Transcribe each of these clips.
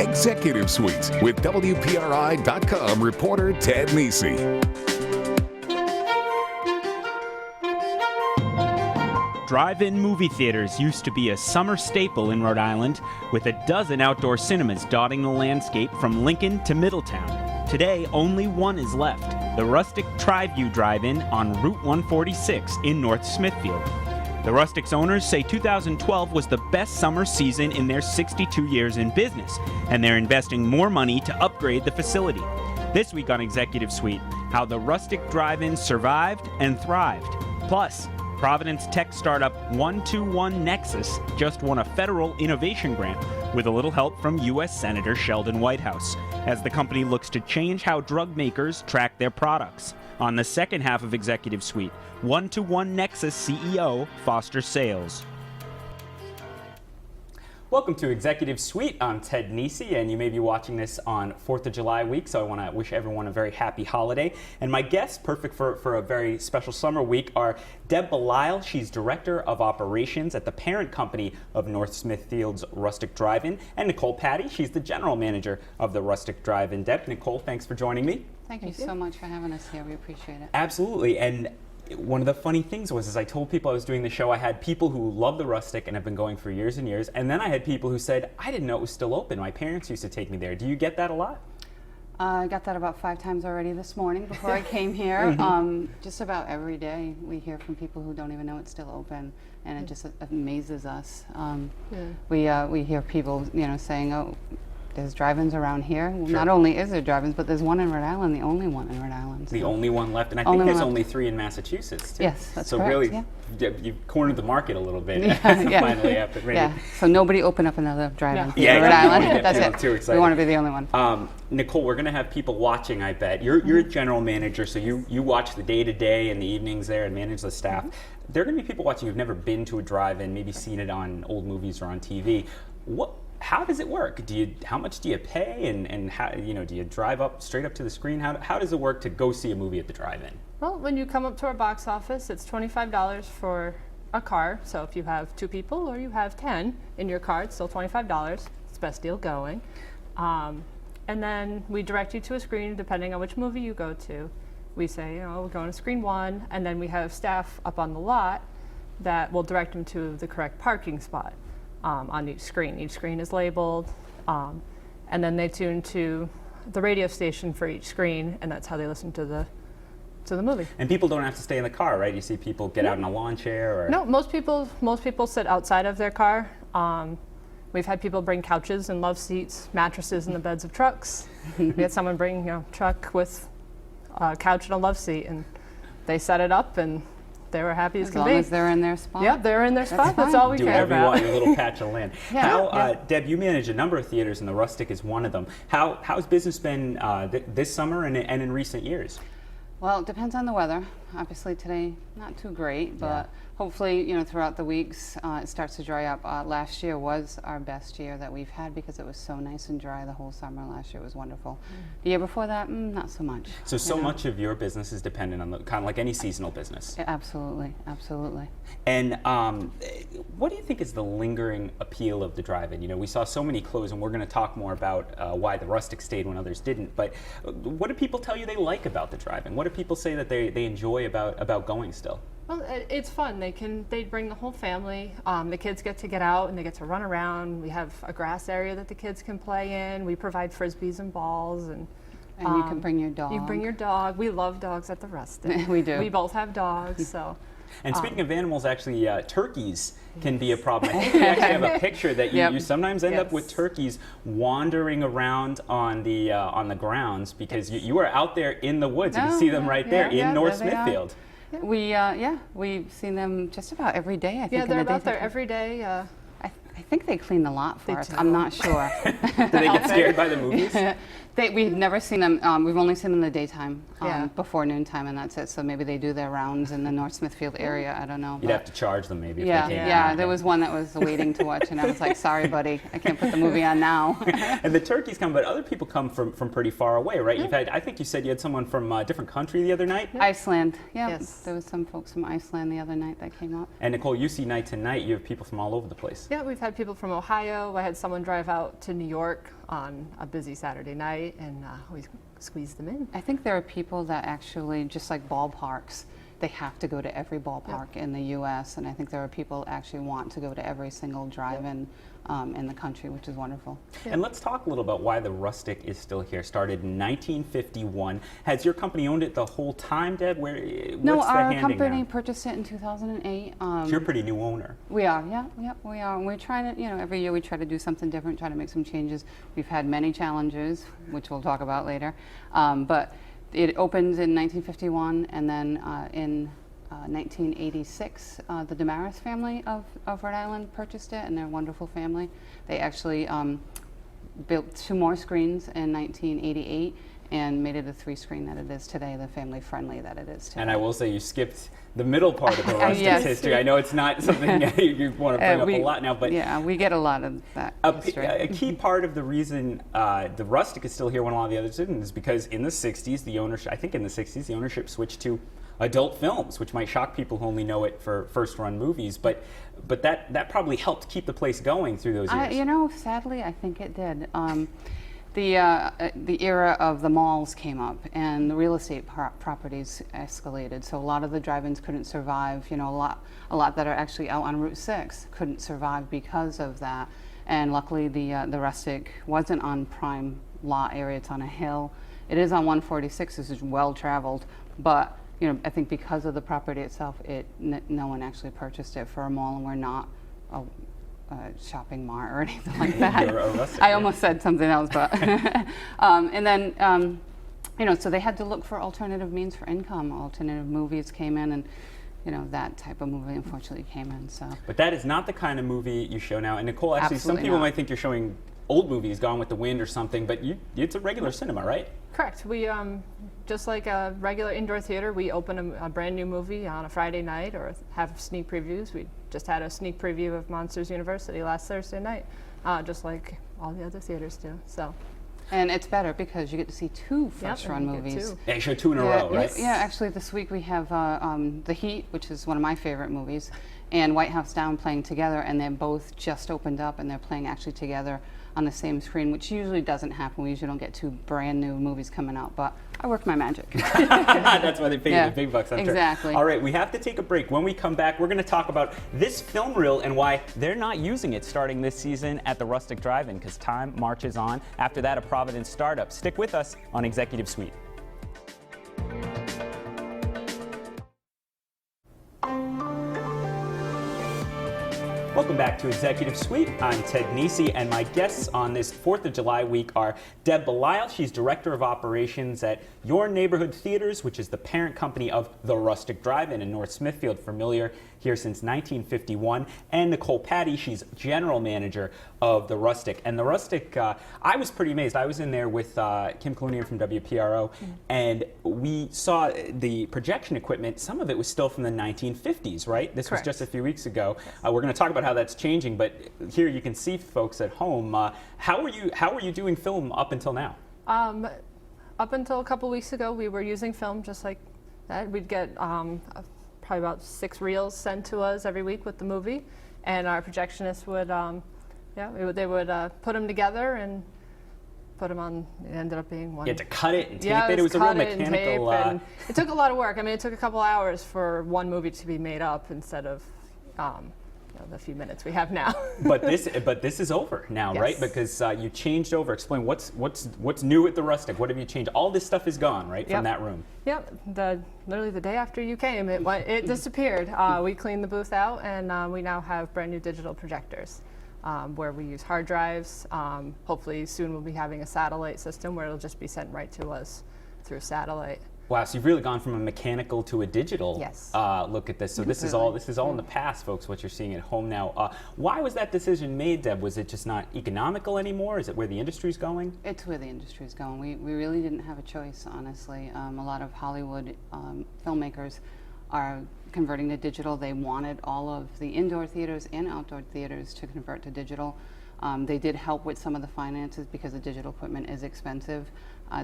Executive Suite with WPRI.com reporter Ted Nesi. Drive-in movie theaters used to be a summer staple in Rhode Island, with a dozen outdoor cinemas dotting the landscape from Lincoln to Middletown. Today, only one is left, the Rustic Drive-In on Route 146 in North Smithfield. The Rustic's owners say 2012 was the best summer season in their 62 years in business, and they're investing more money to upgrade the facility. This week on Executive Suite, how the Rustic Drive-In survived and thrived. Plus, Providence tech startup 121Nexus just won a federal innovation grant with a little help from U.S. Senator Sheldon Whitehouse, as the company looks to change how drug makers track their products. On the second half of Executive Suite, 121Nexus CEO Foster Sales. Welcome to Executive Suite. I'm Ted Nesi, and you may be watching this on 4th of July week, so I want to wish everyone a very happy holiday. And my guests, perfect for a very special summer week, are Deb Belisle. She's Director of Operations at the parent company of North Smithfield's Rustic Drive-In, and Nicole Pattie. She's the General Manager of the Rustic Drive-In. Deb, Nicole, thanks for joining me. Thank you so much for having us here. We appreciate it. Absolutely. And one of the funny things was, as I told people I was doing the show, I had people who love the Rustic and have been going for years and years, and then I had people who said, I didn't know it was still open. My parents used to take me there. Do you get that a lot? I got that about 5 times already this morning before I came here. Just about every day we hear from people who don't even know it's still open, and it just amazes us. We hear people, saying, "Oh, there's drive-ins around here." Well, not only is there drive-ins, but there's one in Rhode Island, the only one in Rhode Island. The only one left, and I think there's only 3 in Massachusetts, too. Yes, that's so correct. Really, you've cornered the market a little bit. Finally, after so nobody open up another drive-in in Rhode Island. That's it. Too excited. We want to be the only one. Nicole, we're going to have people watching, I bet. You're a general manager, so you watch the day-to-day and the evenings there and manage the staff. There are going to be people watching who've never been to a drive-in, maybe seen it on old movies or on TV. How does it work? How much do you pay, and how, do you drive straight up to the screen? How does it work to go see a movie at the drive-in? Well, when you come up to our box office, it's $25 for a car. So if you have 2 people or you have 10 in your car, it's still $25. It's the best deal going. And then we direct you to a screen depending on which movie you go to. We say, we're going to screen 1, and then we have staff up on the lot that will direct them to the correct parking spot. On each screen. Each screen is labeled, and then they tune to the radio station for each screen, and that's how they listen to the movie. And people don't have to stay in the car, right? You see people get out in a lawn chair, or no. Most people sit outside of their car. We've had people bring couches and love seats, mattresses in the beds of trucks. We had someone bring truck with a couch and a love seat, and they set it up and they were happy as can be. As long as they're in their spot. Yeah, they're in their spot. That's all we care about. Do whatever you want, your little patch of land. Deb, you manage a number of theaters, and the Rustic is one of them. How's business been this summer and in recent years? Well, it depends on the weather. Obviously today, not too great, but hopefully, throughout the weeks, it starts to dry up. Last year was our best year that we've had because it was so nice and dry the whole summer. Last year was wonderful. The year before that, not so much. So much of your business is dependent on kind of like any seasonal business. Yeah, absolutely. And what do you think is the lingering appeal of the drive-in? We saw so many close, and we're going to talk more about why the Rustic stayed when others didn't. But what do people tell you they like about the drive-in? What do people say that they enjoy about going still? Well, it's fun. They bring the whole family. The kids get to get out and they get to run around. We have a grass area that the kids can play in. We provide frisbees and balls, and you can bring your dog. You bring your dog. We love dogs at the Rustic. We do. We both have dogs, so. And speaking of animals, actually, turkeys can be a problem. I think we actually have a picture that you sometimes end up with turkeys wandering around on the grounds because you are out there in the woods. You can see them right there in North Smithfield. We've seen them just about every day, I think. Yeah, they're about there every day. I think they clean the lot for us. I'm not sure. Do they get scared by the movies? We've never seen them. We've only seen them in the daytime, before noontime, and that's it. So maybe they do their rounds in the North Smithfield area. I don't know. You'd have to charge them maybe. Yeah. There was one that was waiting to watch, and I was like, "Sorry, buddy, I can't put the movie on now." And the turkeys come, but other people come from pretty far away, right? You've had, I think you said you had someone from a different country the other night. Iceland. Yeah. Yes. There was some folks from Iceland the other night that came up. And Nicole, you see night to night. You have people from all over the place. Yeah, we've had had people from Ohio. I had someone drive out to New York on a busy Saturday night, and we squeezed them in. I think there are people that actually, just like ballparks, they have to go to every ballpark in the U.S., and I think there are people that actually want to go to every single drive-in in the country, which is wonderful. And let's talk a little about why the Rustic is still here. Started in 1951. Has your company owned it the whole time, Deb? No, our company purchased it in 2008. So you're a pretty new owner. We are, yeah, we are. And we're trying to, every year we try to do something different, try to make some changes. We've had many challenges, which we'll talk about later. But it opened in 1951, and then in 1986, the Damaris family of Rhode Island purchased it, and they're a wonderful family. They actually built 2 more screens in 1988 and made it a 3-screen that it is today, the family-friendly that it is today. And I will say you skipped the middle part of the Rustic's history. I know it's not something you want to bring up a lot now, but yeah, we get a lot of that history. A key part of the reason the Rustic is still here when a lot of the others didn't is because in the 60s, the ownership switched to adult films, which might shock people who only know it for first-run movies, but that probably helped keep the place going through those years. Sadly, I think it did. The era of the malls came up, and the real estate properties escalated. So a lot of the drive-ins couldn't survive. A lot that are actually out on Route 6 couldn't survive because of that. And luckily, the Rustic wasn't on prime lot area. It's on a hill. It is on 146. This is well traveled, but I think because of the property itself, no one actually purchased it for a mall, and we're not a shopping mart or anything like that. I almost said something else, but and then so they had to look for alternative means for income. Alternative movies came in, and that type of movie unfortunately came in. So, but that is not the kind of movie you show now. And Nicole, actually, Absolutely some people not. might think you're showing old movies, Gone with the Wind or something, but it's a regular cinema, right? Correct. We, just like a regular indoor theater, we open a brand new movie on a Friday night or have sneak previews. We just had a sneak preview of Monsters University last Thursday night, just like all the other theaters do. So. And it's better because you get to see 2 first-run movies. Yeah, you show 2 in a row, right? Yeah, actually this week we have The Heat, which is one of my favorite movies, and White House Down playing together, and they're both just opened up, and they're playing actually together on the same screen, which usually doesn't happen. We usually don't get 2 brand new movies coming out, but I work my magic. That's why they pay you the big bucks, I'm sure. Exactly. All right, we have to take a break. When we come back, we're going to talk about this film reel and why they're not using it starting this season at the Rustic Drive-In, because time marches on. After that, a Providence startup. Stick with us on Executive Suite. Welcome back to Executive Suite. I'm Ted Nisi, and my guests on this 4th of July week are Deb Belisle. She's Director of Operations at Your Neighborhood Theaters, which is the parent company of the Rustic Drive-In in North Smithfield, familiar here since 1951. And Nicole Pattie, she's General Manager of the Rustic. And the Rustic, I was pretty amazed. I was in there with Kim Kalunian from WPRO, and we saw the projection equipment. Some of it was still from the 1950s, right? This Correct. was just a few weeks ago. We're going to talk about how that's changing, but here you can see folks at home. How were you doing film up until now? Up until a couple weeks ago, we were using film just like that. We'd get probably about 6 reels sent to us every week with the movie, and our projectionists would, they would put them together and put them on. It ended up being one. You had to cut it and tape it. It was a real mechanical. And it took a lot of work. I mean, it took a couple hours for one movie to be made up instead of the few minutes we have now. but this is over now, Yes. right? Because you changed over. Explain what's new at the Rustic. What have you changed? All this stuff is gone, right, from that room. Yep. Literally the day after you came, it disappeared. We cleaned the booth out, and we now have brand new digital projectors where we use hard drives. Hopefully soon we'll be having a satellite system where it'll just be sent right to us through satellite. Wow, so you've really gone from a mechanical to a digital Yes. Look at this. So this is all in the past, folks, what you're seeing at home now. Why was that decision made, Deb? Was it just not economical anymore? Is it where the industry's going? It's where the industry's going. We really didn't have a choice, honestly. A lot of Hollywood filmmakers are converting to digital. They wanted all of the indoor theaters and outdoor theaters to convert to digital. They did help with some of the finances because the digital equipment is expensive.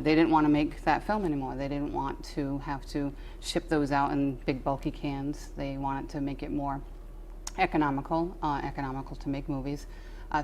They didn't want to make that film anymore. They didn't want to have to ship those out in big bulky cans. They wanted to make it more economical to make movies.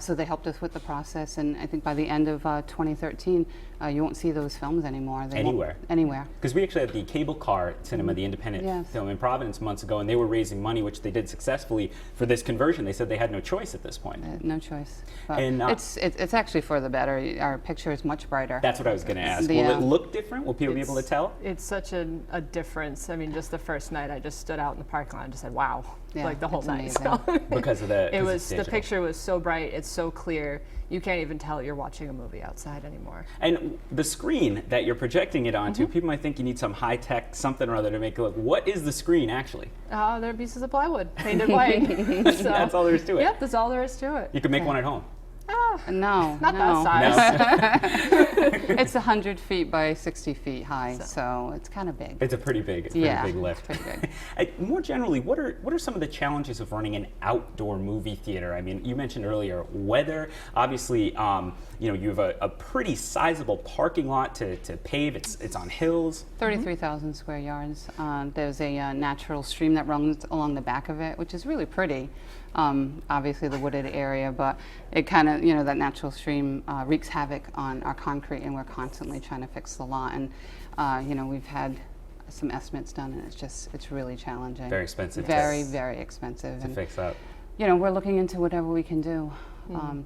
So they helped us with the process, and I think by the end of 2013, you won't see those films anymore. Anywhere. Because we actually had the cable car cinema, the independent film in Providence months ago, and they were raising money, which they did successfully for this conversion. They said they had no choice at this point. No choice. But And it's actually for the better. Our picture is much brighter. that's what I was going to ask. Will it look different? Will people be able to tell? It's such a difference. I mean, just the first night, I just stood out in the parking lot and just said, "Wow!" Yeah, like the whole it's night. amazing. Because of the It was the digital. picture was so bright. It's so clear. You can't even tell you're watching a movie outside anymore. And the screen that you're projecting it onto, people might think you need some high-tech something or other to make it look. What is the screen actually? They're pieces of plywood painted white. So, That's all there is to it. Yep, that's all there is to it. You can make one at home. No, Not that size. It's 100 feet by 60 feet high, so it's kind of big. It's a pretty big, big lift. It's pretty big. More generally, what are some of the challenges of running an outdoor movie theater? I mean, you mentioned earlier weather. Obviously, you have a pretty sizable parking lot to pave. It's on hills. 33,000 square yards. There's a natural stream that runs along the back of it, which is really pretty. Obviously the wooded area, but it kind of, that natural stream wreaks havoc on our concrete, and we're constantly trying to fix the lot. And, we've had some estimates done, and it's really challenging. Very expensive. Very, very expensive. To fix up. We're looking into whatever we can do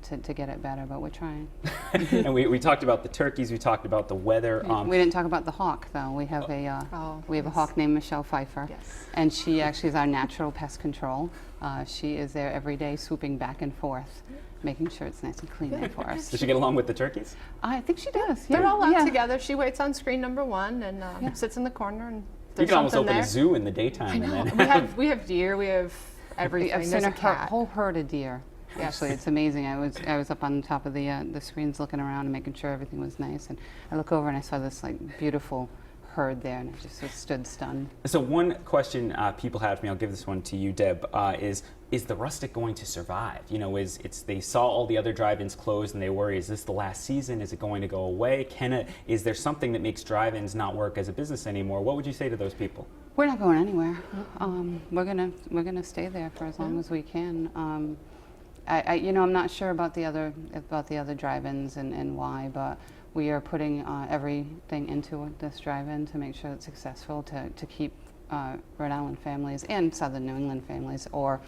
to get it better, but we're trying. And we talked about the turkeys, we talked about the weather. We didn't talk about the hawk, though. We have a hawk named Michelle Pfeiffer, and she actually is our natural pest control. She is there every day, swooping back and forth, making sure it's nice and clean there for us. Does she get along with the turkeys? I think she does. Yeah. They're all out together. She waits on screen number 1 and sits in the corner, and You there's can almost something open there. a zoo in the daytime. I know. And then we have deer. We have everything. I've There's seen a a cat. whole herd of deer. Actually, it's amazing. I was up on top of the screens looking around and making sure everything was nice, and I look over and I saw this beautiful herd there, and I just stood stunned. So one question people have for me, I'll give this one to you, Deb, is the Rustic going to survive? They saw all the other drive-ins close and they worry, is this the last season? Is it going to go away? Is there something that makes drive-ins not work as a business anymore? What would you say to those people? We're not going anywhere. We're gonna stay there for as long as we can. I'm not sure about the other drive-ins and why, but we are putting everything into this drive-in to make sure it's successful, to keep Rhode Island families and Southern New England families, or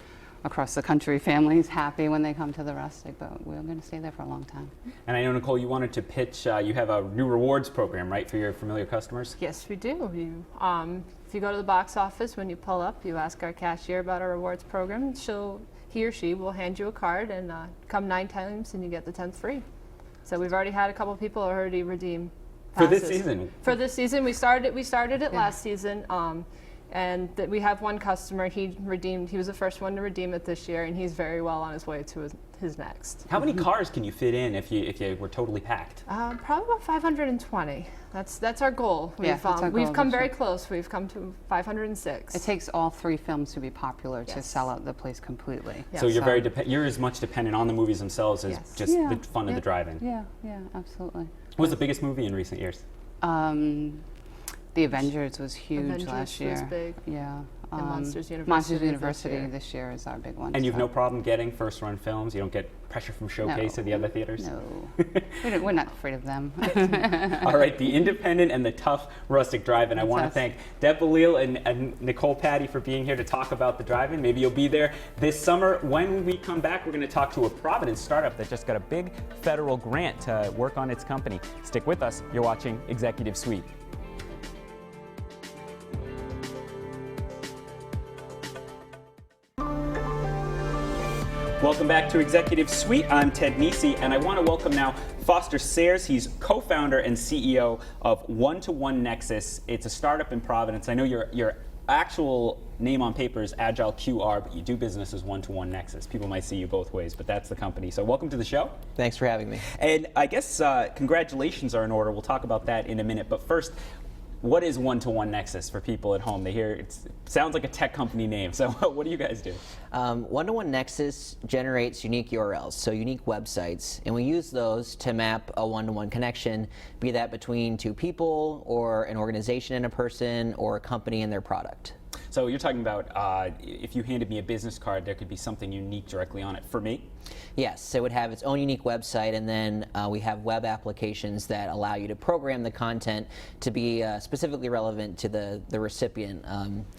across the country families, happy when they come to the Rustic, but we're going to stay there for a long time. And I know, Nicole, you wanted to pitch, you have a new rewards program, right, for your familiar customers? Yes, we do. If you go to the box office, when you pull up, you ask our cashier about our rewards program. He or she will hand you a card, and come 9 times and you get the 10th free. So we've already had a couple people already redeem passes. For this season? For this season. We started it last season. And we have one customer, he was the first one to redeem it this year, and he's very well on his way to his next. How many cars can you fit in if you were totally packed? Probably about 520. That's our goal. That's our goal We've come this very year. close. We've come to 506. it takes all 3 films to be popular to Yes. sell out the place completely. So you're you're as much dependent on the movies themselves as Yes. just the fun of the drive-in. Yeah, absolutely. What was the biggest movie in recent years? The Avengers was huge Avengers last year. was big. Yeah. And Monsters University Monsters this University year. this year is our big one. And you've so. no problem getting first-run films? You don't get pressure from Showcase or the other theaters? No, we're not afraid of them. All right, the independent and the tough Rustic Drive-In. I want to us. thank Deb Belisle and Nicole Pattie for being here to talk about the drive-in. Maybe you'll be there this summer. When we come back, we're going to talk to a Providence startup that just got a big federal grant to work on its company. Stick with us. You're watching Executive Suite. Welcome back to Executive Suite. I'm Ted Nisi, and I want to welcome now Foster Sayers. He's co-founder and CEO of 121Nexus. It's a startup in Providence. I know your actual name on paper is AgileQR, but you do business as 121Nexus. People might see you both ways, but that's the company. So welcome to the show. Thanks for having me. And I guess congratulations are in order. We'll talk about that in a minute. But first, what is 121Nexus for people at home? They hear it sounds like a tech company name. So what do you guys do? 121Nexus generates unique URLs, so unique websites, and we use those to map a one-to-one connection, be that between 2 people or an organization and a person or a company and their product. So So you're talking about if you handed me a business card, there could be something unique directly on it for me? Yes, it would have its own unique website, and then we have web applications that allow you to program the content to be specifically relevant to the recipient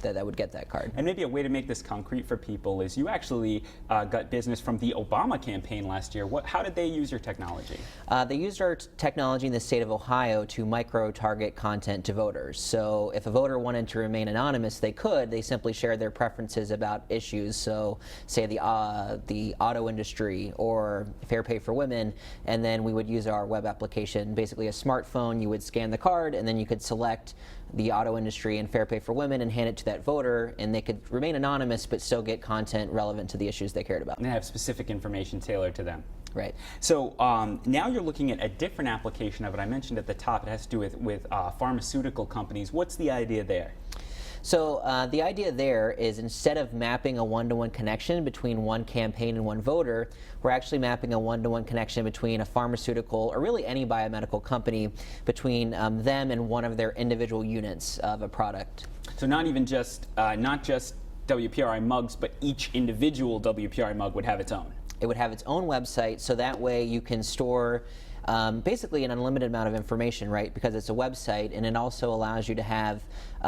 that would get that card. And maybe a way to make this concrete for people is you actually got business from the Obama campaign last year. How did they use your technology? They used our technology in the state of Ohio to micro-target content to voters. So if a voter wanted to remain anonymous, they could. They simply shared their preferences about issues. So say the auto industry or fair pay for women, and then we would use our web application, basically a smartphone. You would scan the card, and then you could select the auto industry and fair pay for women and hand it to that voter, and they could remain anonymous but still get content relevant to the issues they cared about. And have specific information tailored to them. Right. So now you're looking at a different application of it. I mentioned at the top it has to do with pharmaceutical companies. What's the idea there? So the idea there is instead of mapping a one-to-one connection between one campaign and one voter, we're actually mapping a one-to-one connection between a pharmaceutical or really any biomedical company between them and one of their individual units of a product. So not just WPRI mugs, but each individual WPRI mug would have its own. It would have its own website, so that way you can store basically an unlimited amount of information, right? Because it's a website, and it also allows you to have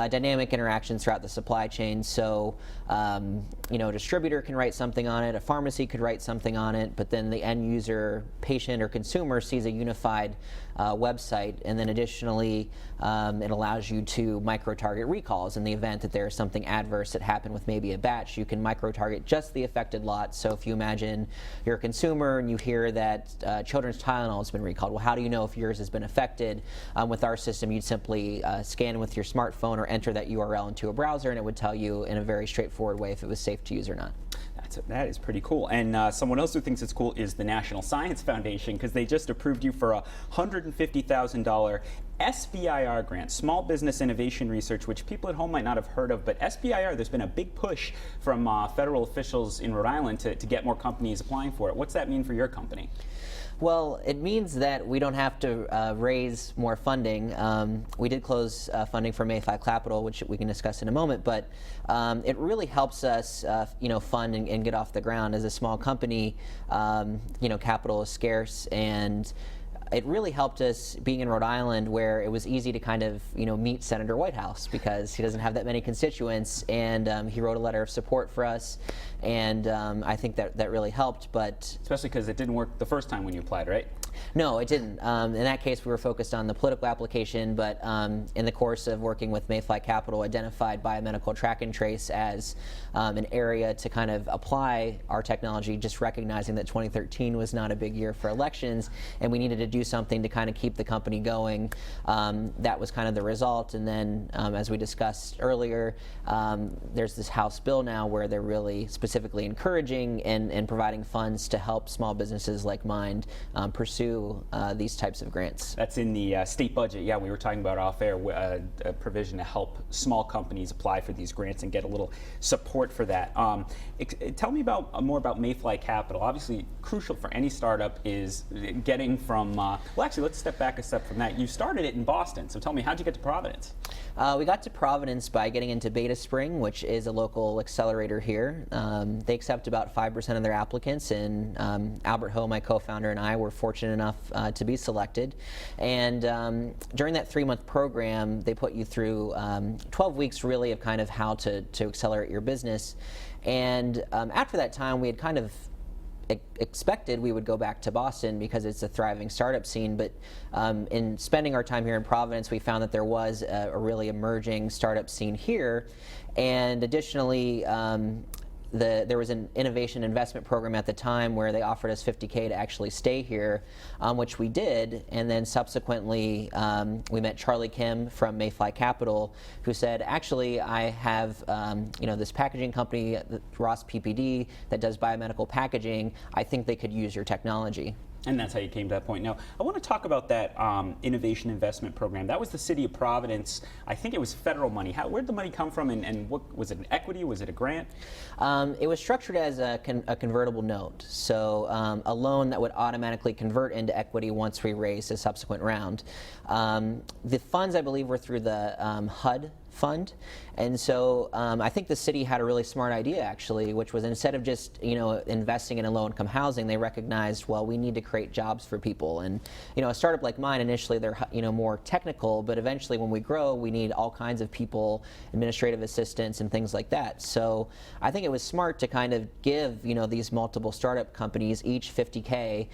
dynamic interactions throughout the supply chain. So, a distributor can write something on it, a pharmacy could write something on it, but then the end user, patient, or consumer sees a unified website, and then additionally, it allows you to micro-target recalls in the event that there's something adverse that happened with maybe a batch. You can micro-target just the affected lot. So if you imagine you're a consumer and you hear that children's Tylenol has been recalled, well, how do you know if yours has been affected? With our system, you'd simply scan with your smartphone or enter that URL into a browser, and it would tell you in a very straightforward way if it was safe to use or not. That is pretty cool. And someone else who thinks it's cool is the National Science Foundation, because they just approved you for a $150,000 SBIR grant, Small Business Innovation Research, which people at home might not have heard of. But SBIR, there's been a big push from federal officials in Rhode Island to get more companies applying for it. What's that mean for your company? Well, it means that we don't have to raise more funding. We did close funding for Mayfly Capital, which we can discuss in a moment, but it really helps us, fund and get off the ground. As a small company, capital is scarce, and it really helped us being in Rhode Island, where it was easy to kind of, meet Senator Whitehouse because he doesn't have that many constituents, and he wrote a letter of support for us, and I think that really helped. But especially because it didn't work the first time when you applied, right? No, it didn't. In that case, we were focused on the political application, but in the course of working with Mayfly Capital, identified biomedical track and trace as an area to kind of apply our technology, just recognizing that 2013 was not a big year for elections, and we needed to do something to kind of keep the company going. That was kind of the result. And then, as we discussed earlier, there's this House bill now where they're really specifically encouraging and providing funds to help small businesses like mine pursue these types of grants. That's in the state budget. Yeah, we were talking about off air, a provision to help small companies apply for these grants and get a little support for that. Tell me more about Mayfly Capital. Obviously, crucial for any startup is getting from, well, actually, let's step back a step from that. You started it in Boston, so tell me, how'd you get to Providence? We got to Providence by getting into Beta Spring, which is a local accelerator here. They accept about 5% of their applicants, and Albert Ho, my co-founder, and I were fortunate enough to be selected. And during that 3-month program, they put you through 12 weeks really of kind of how to accelerate your business. And after that time, we had kind of expected we would go back to Boston because it's a thriving startup scene, but in spending our time here in Providence, we found that there was a really emerging startup scene here. And additionally, there was an innovation investment program at the time where they offered us $50K to actually stay here, which we did. And then subsequently, we met Charlie Kim from Mayfly Capital, who said, actually, I have this packaging company, Ross PPD, that does biomedical packaging. I think they could use your technology. And that's how you came to that point. Now, I want to talk about that innovation investment program. That was the city of Providence. I think it was federal money. Where'd the money come from, and what was it, an equity? Was it a grant? It was structured as a convertible note, so a loan that would automatically convert into equity once we raised a subsequent round. The funds, I believe, were through the HUD fund. And so I think the city had a really smart idea, actually, which was instead of just investing in a low-income housing, they recognized, well, we need to create jobs for people. And a startup like mine, initially they're more technical, but eventually when we grow, we need all kinds of people, administrative assistants and things like that. So I think it was smart to kind of give these multiple startup companies each $50K,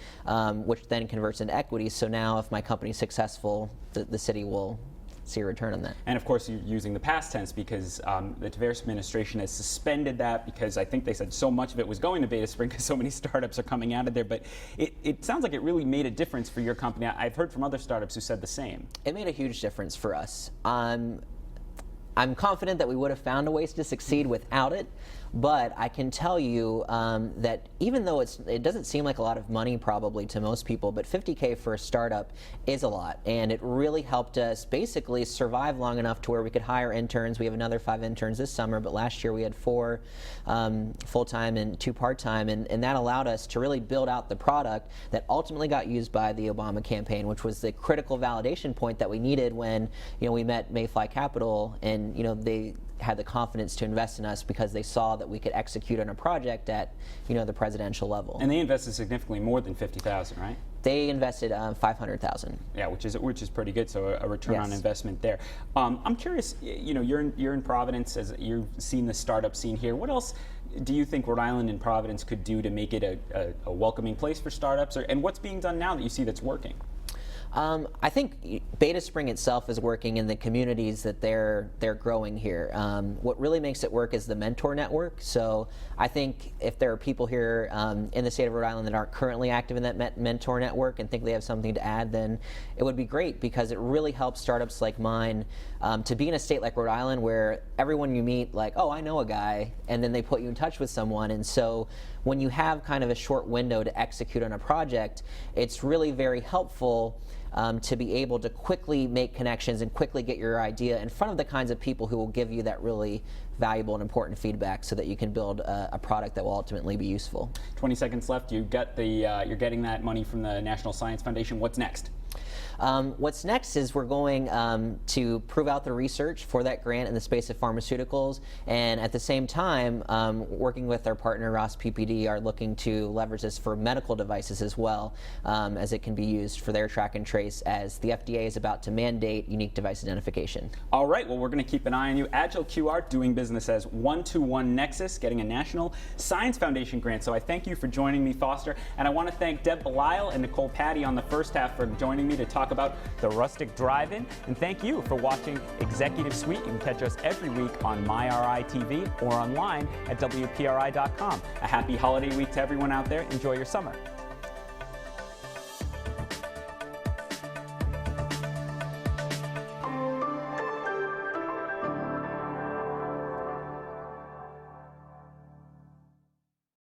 which then converts into equity. So now if my company's successful, the city will see a return on that. And of course, you're using the past tense because the Tavares administration has suspended that because I think they said so much of it was going to Beta Spring because so many startups are coming out of there. But it sounds like it really made a difference for your company. I've heard from other startups who said the same. It made a huge difference for us. I'm confident that we would have found a ways to succeed without it. But I can tell you that even though it doesn't seem like a lot of money probably to most people, but $50K for a startup is a lot. And it really helped us basically survive long enough to where we could hire interns. We have another 5 interns this summer, but last year we had 4 full-time and 2 part-time. And that allowed us to really build out the product that ultimately got used by the Obama campaign, which was the critical validation point that we needed when we met Mayfly Capital and they had the confidence to invest in us because they saw that we could execute on a project at the presidential level. And they invested significantly more than $50,000, right? They invested $500,000. Yeah, which is pretty good. So a return on investment there. I'm curious. You're in Providence, as you've seen the startup scene here. What else do you think Rhode Island and Providence could do to make it a welcoming place for startups? And what's being done now that you see that's working? I think Beta Spring itself is working in the communities that they're growing here. What really makes it work is the mentor network. So I think if there are people here in the state of Rhode Island that aren't currently active in that mentor network and think they have something to add, then it would be great because it really helps startups like mine to be in a state like Rhode Island where everyone you meet, like, oh, I know a guy, and then they put you in touch with someone. And so when you have kind of a short window to execute on a project, it's really very helpful to be able to quickly make connections and quickly get your idea in front of the kinds of people who will give you that really valuable and important feedback so that you can build a product that will ultimately be useful. 20 seconds left. You're getting that money from the National Science Foundation. What's next? What's next is we're going to prove out the research for that grant in the space of pharmaceuticals, and at the same time, working with our partner Ross PPD, are looking to leverage this for medical devices as well, as it can be used for their track and trace as the FDA is about to mandate unique device identification. All right, well, we're going to keep an eye on you. AgileQR doing business as 121Nexus, getting a National Science Foundation grant. So I thank you for joining me, Foster, and I want to thank Deborah Belisle and Nicole Pattie on the first half for joining me to talk about the Rustic Drive-In. And thank you for watching Executive Suite. You can catch us every week on MyRI TV or online at WPRI.com. A happy holiday week to everyone out there. Enjoy your summer.